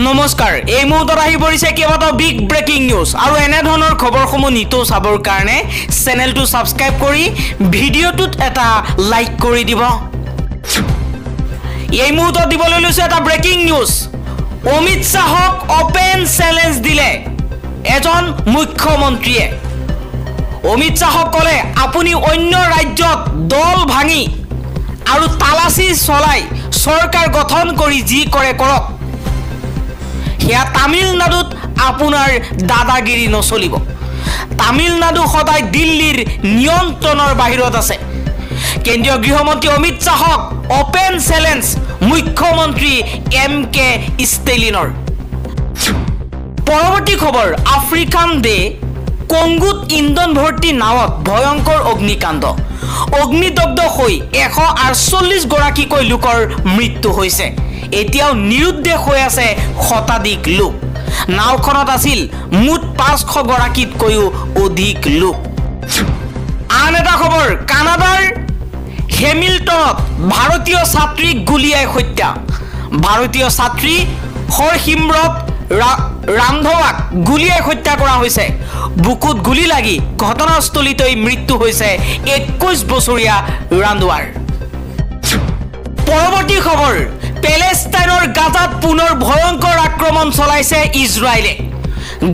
নমস্কাৰ এই মুহূৰ্তত আহি পৰিছে কেইবাটাও বিগ ব্ৰেকিং নিউজ আৰু এনে ধৰণৰ খবৰসমূহ নিতৌ চাবৰ কাৰণে চেনেলটো সাবস্ক্ৰাইব কৰি ভিডিঅ'টোত এটা লাইক কৰি দিব। এই মুহূৰ্তত দিবলৈ লৈছে এটা ব্ৰেকিং নিউজ। অমিত শাহক ওপেন চ্যালেঞ্জ দিলে এজন মুখ্যমন্ত্ৰীয়ে। অমিত শাহক ক'লে আপুনি অন্য ৰাজ্যত দল ভাঙি আৰু তালাচী চলাই চৰকাৰ গঠন কৰি যি কৰে কৰক, সেয়া তামিলনাডুত আপোনাৰ দাদাগিৰি নচলিব। তামিলনাডু সদায় দিল্লীৰ নিয়ন্ত্ৰণৰ বাহিৰত আছে। কেন্দ্ৰীয় গৃহমন্ত্ৰী অমিত শাহক ওপেন চ্যালেঞ্জ মুখ্যমন্ত্ৰী MK ষ্টেলিনৰ। পৰৱৰ্তী খবৰ, আফ্ৰিকান ডে কংগোত ইন্ধন ভৰ্তি নাৱত ভয়ংকৰ অগ্নিকাণ্ড। অগ্নিদগ্ধ হৈ 148 গৰাকীকৈ লোকৰ মৃত্যু হৈছে। এতিয়াও নিৰুদ্দেশ হৈ আছে শতাধিক লোক। নাওখনত আছিল মুঠ 500 গৰাকীতকৈও অধিক লোক। আন এটা খবৰ, কানাডাৰ হেমিল্টনত ভাৰতীয় ছাত্ৰীক গুলীয়াই হত্যা। ভাৰতীয় ছাত্ৰী হৰসিমৰত ৰান্ধৱাক গুলীয়াই হত্যা কৰা হৈছে। বুকুত গুলী লাগি ঘটনাস্থলীতেই মৃত্যু হৈছে 21 বছৰীয়া ৰান্ধৱাৰ। পৰৱৰ্তী খবৰ, পেলেষ্টাইনৰ গাজাত পুনৰ ভয়ংকৰ আক্ৰমণ চলাইছে ইজৰাইলে।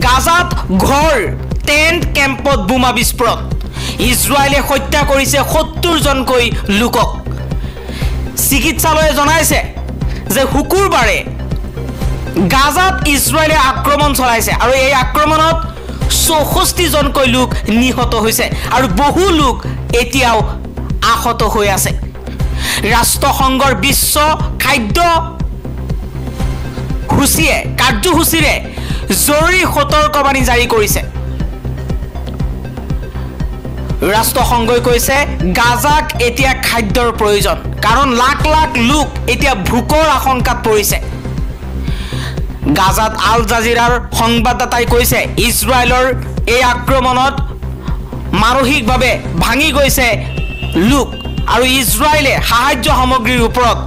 গাজাত ঘৰ টেণ্ট কেম্পত বোমা বিস্ফোৰণ। ইজৰাইলে হত্যা কৰিছে 70 জনকৈ লোকক। চিকিৎসালয়ে জনাইছে যে শুকুৰবাৰে গাজাত ইজৰাইলে আক্ৰমণ চলাইছে আৰু এই আক্ৰমণত 64 জনকৈ লোক নিহত হৈছে আৰু বহু লোক এতিয়াও আহত হৈ আছে। ৰাষ্ট্ৰসংঘৰ বিশ্ব খাদ্য কাৰ্যসূচীৰে জৰুৰী সতৰ্কবাণী জাৰি কৰিছে। ৰাষ্ট্ৰসংঘই কৈছে গাজাক এতিয়া খাদ্যৰ প্ৰয়োজন, কাৰণ লাখ লাখ লোক এতিয়া ভোকৰ আশংকাত পৰিছে। গাজাত আল জাজিৰাৰ সংবাদদাতাই কৈছে ইজৰাইলৰ এই আক্ৰমণত মানসিকভাৱে ভাঙি গৈছে লোক আৰু ইজৰাইলে সাহায্য সামগ্ৰীৰ ওপৰত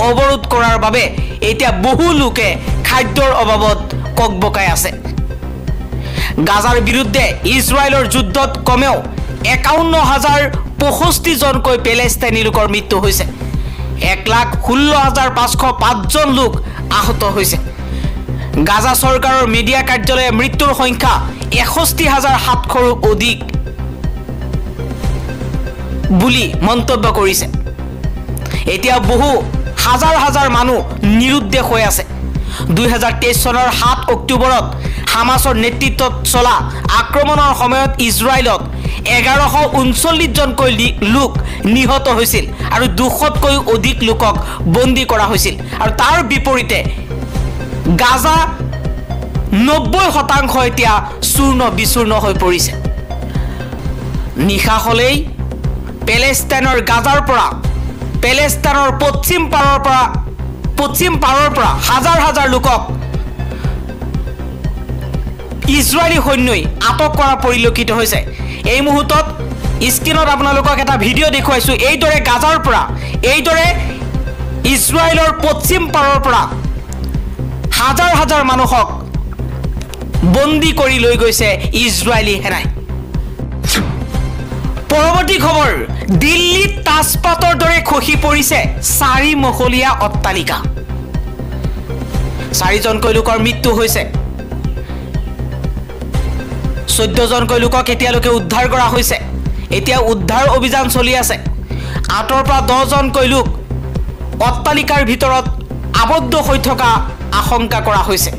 অৱৰোধ কৰাৰ বাবে এতিয়া বহু লোকে খাদ্যৰ অভাৱত ককবকাই আছে। গাজাৰ বিৰুদ্ধে ইজৰাইলৰ যুদ্ধত কমেও 51,065 জনকৈ পেলেষ্টাইনী লোকৰ মৃত্যু হৈছে। 1,16,505 জন লোক আহত হৈছে। গাজা চৰকাৰৰ মিডিয়া কাৰ্যালয়ে মৃত্যুৰ সংখ্যা 61,700ৰো অধিক বুলি মন্তব্য কৰিছে। এতিয়া বহু হাজাৰ হাজাৰ মানুহ নিৰুদ্দেশ হৈ আছে। 2023 চনৰ 7 অক্টোবৰত হামাছৰ নেতৃত্বত চলা আক্ৰমণৰ সময়ত ইজৰাইলত 1139 জনকৈ লোক নিহত হৈছিল আৰু 200তকৈও অধিক লোকক বন্দী কৰা হৈছিল। আৰু তাৰ বিপৰীতে গাজা 90% এতিয়া চূৰ্ণ বিচূৰ্ণ হৈ পৰিছে। নিশা হ'লেই পেলেষ্টাইনৰ গাজাৰ পৰা পেলেষ্টাইনৰ পশ্চিম পাৰৰ পৰা হাজাৰ হাজাৰ লোকক ইজৰাইলী সৈন্যই আটক কৰা পৰিলক্ষিত হৈছে। এই মুহূৰ্তত স্ক্ৰীনত আপোনালোকক এটা ভিডিঅ' দেখুৱাইছোঁ। এইদৰে গাজাৰ পৰা এইদৰে ইজৰাইলৰ পশ্চিম পাৰৰ পৰা হাজাৰ হাজাৰ মানুহক বন্দী কৰি লৈ গৈছে ইজৰাইলী সেনাই। পৰৱৰ্তী খবৰ, দিল্লীত তাজপাতৰ দৰে খহি পৰিছে 4 মহলীয়া অট্টালিকা। 4 জনকৈ লোকৰ মৃত্যু হৈছে। 14 জনকৈ লোকক এতিয়ালৈকে উদ্ধাৰ কৰা হৈছে। এতিয়া উদ্ধাৰ অভিযান চলি আছে। 8ৰ পৰা 10 জনকৈ লোক অট্টালিকাৰ ভিতৰত আবদ্ধ হৈ থকা আশংকা কৰা হৈছে।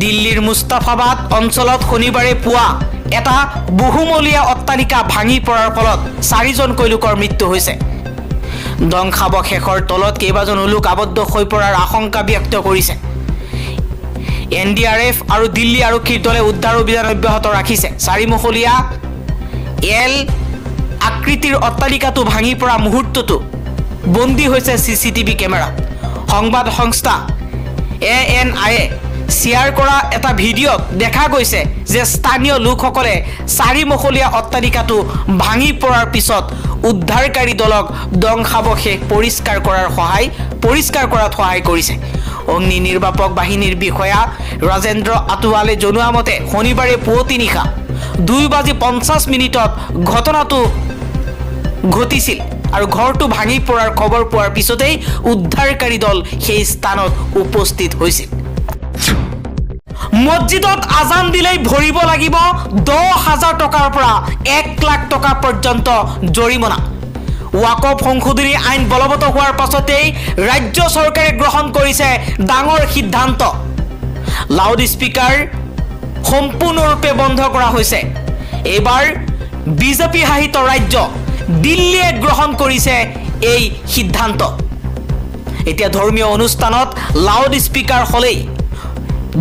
দিল্লীৰ মুস্তাফাবাদ অঞ্চলত শনিবাৰে পুৱা এটা বহুমলীয়া অট্টালিকা ভাঙি পৰাৰ ফলত 4 জনকৈ লোকৰ মৃত্যু হৈছে। ধ্বংসাৱশেষৰ তলত কেইবাজনো লোক আবদ্ধ হৈ পৰাৰ আশংকা ব্যক্ত কৰিছে। NDRF আৰু দিল্লী আৰক্ষীৰ দলে উদ্ধাৰ অভিযান অব্যাহত ৰাখিছে। 4 মহলীয়া এল আকৃতিৰ অট্টালিকাটো ভাঙি পৰা মুহূৰ্তটো বন্দী হৈছে CCTV কেমেৰাত। সংবাদ সংস্থা ANI শ্বেয়াৰ কৰা এটা ভিডিঅ'ত দেখা গৈছে যে স্থানীয় লোকসকলে 4 মহলীয়া অট্টালিকাটো ভাঙি পৰাৰ পিছত উদ্ধাৰকাৰী দলক ধ্বংসাৱশেষ পৰিষ্কাৰ কৰাৰ সহায় পৰিষ্কাৰ কৰাত সহায় কৰিছে। অগ্নি নিৰ্বাপক বাহিনীৰ বিষয়া ৰাজেন্দ্ৰ আটোৱালে জনোৱা মতে শনিবাৰে পুৱতি নিশা 2:50 ঘটনাটো ঘটিছিল আৰু ঘৰটো ভাঙি পৰাৰ খবৰ পোৱাৰ পিছতেই উদ্ধাৰকাৰী দল সেই স্থানত উপস্থিত হৈছিল। মছজিদত আজান দিলেই ভৰিব লাগিব 10,000 টকাৰ পৰা 1 লাখ টকা পৰ্যন্ত জৰিমনা। ৱাকফ সংশোধনী আইন বলবৎ হোৱাৰ পাছতেই ৰাজ্য চৰকাৰে গ্ৰহণ কৰিছে ডাঙৰ সিদ্ধান্ত। লাউড স্পীকাৰ সম্পূৰ্ণৰূপে বন্ধ কৰা হৈছে। এইবাৰ বিজেপি শাসিত ৰাজ্য দিল্লীয়ে গ্ৰহণ কৰিছে এই সিদ্ধান্ত। এতিয়া ধৰ্মীয় অনুষ্ঠানত লাউড স্পীকাৰ হ'লেই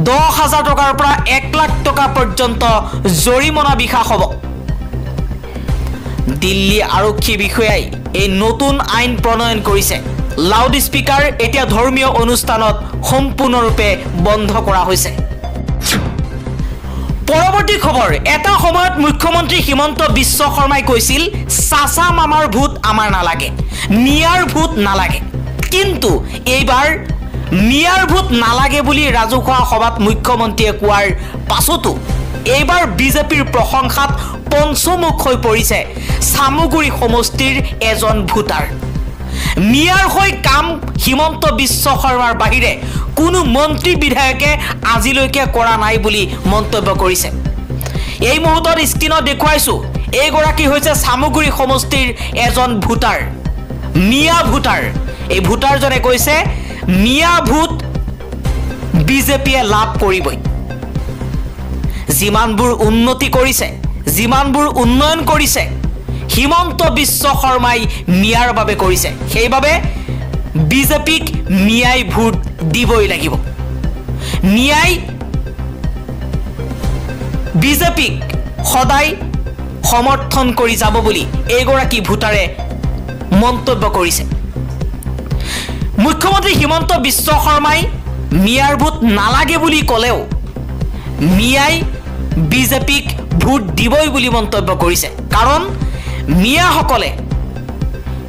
10,000 টকাৰ পৰা 1 লাখ টকা পৰ্যন্ত জৰিমনা বিহা হ'ব। দিল্লী আৰক্ষী বিষয়াই এই নতুন আইন প্ৰণয়ন কৰিছে। লাউড স্পীকাৰ এতিয়া ধৰ্মীয় অনুষ্ঠানত সম্পূৰ্ণৰূপে বন্ধ কৰা হৈছে। পৰৱৰ্তী খবৰ, এটা সময়ত মুখ্যমন্ত্ৰী হিমন্ত বিশ্ব শৰ্মাই কৈছিল চাচা মামাৰ ভোট আমাৰ নালাগে, মিয়াৰ ভোট নালাগে। কিন্তু এইবাৰ মিয়াৰ ভোট নালাগে বুলি ৰাজহুৱা সভাত মুখ্যমন্ত্ৰীয়ে কোৱাৰ পাছতো এইবাৰ বিজেপিৰ প্ৰশংসাত পঞ্চমুখ হৈ পৰিছে চামুগুৰি সমষ্টিৰ এজন ভোটাৰ। মিয়াৰ হৈ কাম হিমন্ত বিশ্ব শৰ্মাৰ বাহিৰে কোনো মন্ত্ৰী বিধায়কে আজিলৈকে কৰা নাই বুলি মন্তব্য কৰিছে। এই মুহূৰ্তত স্ক্ৰীনত দেখুৱাইছোঁ, এইগৰাকী হৈছে চামুগুৰি সমষ্টিৰ এজন ভোটাৰ, মিয়া ভোটাৰ। এই ভোটাৰজনে কৈছে মিয়া ভোট বিজেপিয়ে লাভ কৰিবই। যিমানবোৰ উন্নতি কৰিছে, যিমানবোৰ উন্নয়ন কৰিছে হিমন্ত বিশ্ব শৰ্মাই মিয়াৰ বাবে কৰিছে। সেইবাবে বিজেপিক মিয়াই ভোট দিবই লাগিব। মিয়াই বিজেপিক সদায় সমৰ্থন কৰি যাব বুলি এইগৰাকী ভোটাৰে মন্তব্য কৰিছে। মুখ্যমন্ত্ৰী হিমন্ত বিশ্ব শৰ্মাই মিয়াৰ ভোট নালাগে বুলি ক'লেও মিয়াই বিজেপিক ভোট দিবই বুলি মন্তব্য কৰিছে। কাৰণ মিয়াসকলে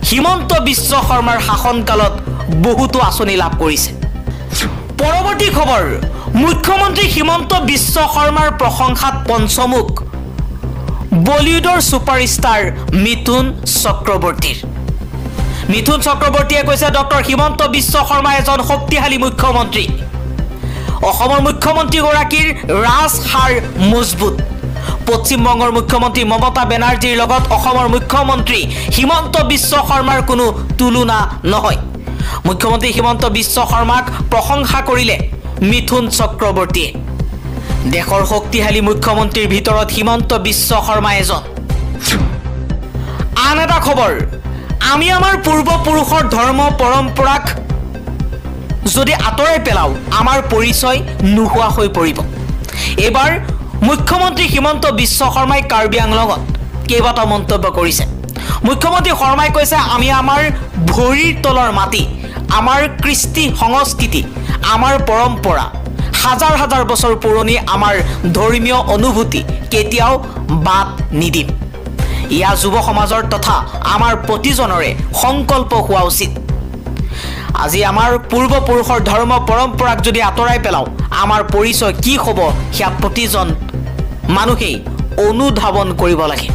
হিমন্ত বিশ্ব শৰ্মাৰ শাসনকালত বহুতো আঁচনি লাভ কৰিছে। পৰৱৰ্তী খবৰ, মুখ্যমন্ত্ৰী হিমন্ত বিশ্ব শৰ্মাৰ প্ৰশংসাত পঞ্চমুখ বলিউডৰ ছুপাৰষ্টাৰ মিথুন চক্ৰৱৰ্তীৰ। মিথুন চক্ৰৱৰ্তীয়ে কৈছে ডক্টৰ হিমন্ত বিশ্ব শৰ্মা এজন শক্তিশালী মুখ্যমন্ত্ৰী। অসমৰ মুখ্যমন্ত্ৰীগৰাকীৰ ৰাজসাৰ মজবুত। পশ্চিমবংগৰ মুখ্যমন্ত্ৰী মমতা বেনাৰ্জীৰ লগত অসমৰ মুখ্যমন্ত্ৰী হিমন্ত বিশ্ব শৰ্মাৰ কোনো তুলনা নহয়। মুখ্যমন্ত্ৰী হিমন্ত বিশ্ব শৰ্মাক প্ৰশংসা কৰিলে মিথুন চক্ৰৱৰ্তীয়ে। দেশৰ শক্তিশালী মুখ্যমন্ত্ৰীৰ ভিতৰত হিমন্ত বিশ্ব শৰ্মা এজন। আন এটা খবৰ, আমি আমাৰ পূৰ্বপুৰুষৰ ধৰ্ম পৰম্পৰাক যদি আঁতৰাই পেলাওঁ আমাৰ পৰিচয় নোহোৱা হৈ পৰিব। এইবাৰ মুখ্যমন্ত্ৰী হিমন্ত বিশ্ব শৰ্মাই কাৰ্বি আংলঙত কেইবাটাও মন্তব্য কৰিছে। মুখ্যমন্ত্ৰী শৰ্মাই কৈছে আমি আমাৰ ভৰিৰ তলৰ মাটি, আমাৰ কৃষ্টি সংস্কৃতি, আমাৰ পৰম্পৰা, হাজাৰ হাজাৰ বছৰ পুৰণি আমাৰ ধৰ্মীয় অনুভূতি কেতিয়াও বাদ নিদিম। ইয়া যুৱ সমাজৰ তথা আমাৰ প্ৰতিজনৰে সংকল্প হোৱা উচিত। আজি আমাৰ পূৰ্বপুৰুষৰ ধৰ্ম পৰম্পৰাক যদি আঁতৰাই পেলাওঁ আমাৰ পৰিচয় কি হ'ব সেয়া প্ৰতিজন মানুহেই অনুধাৱন কৰিব লাগে।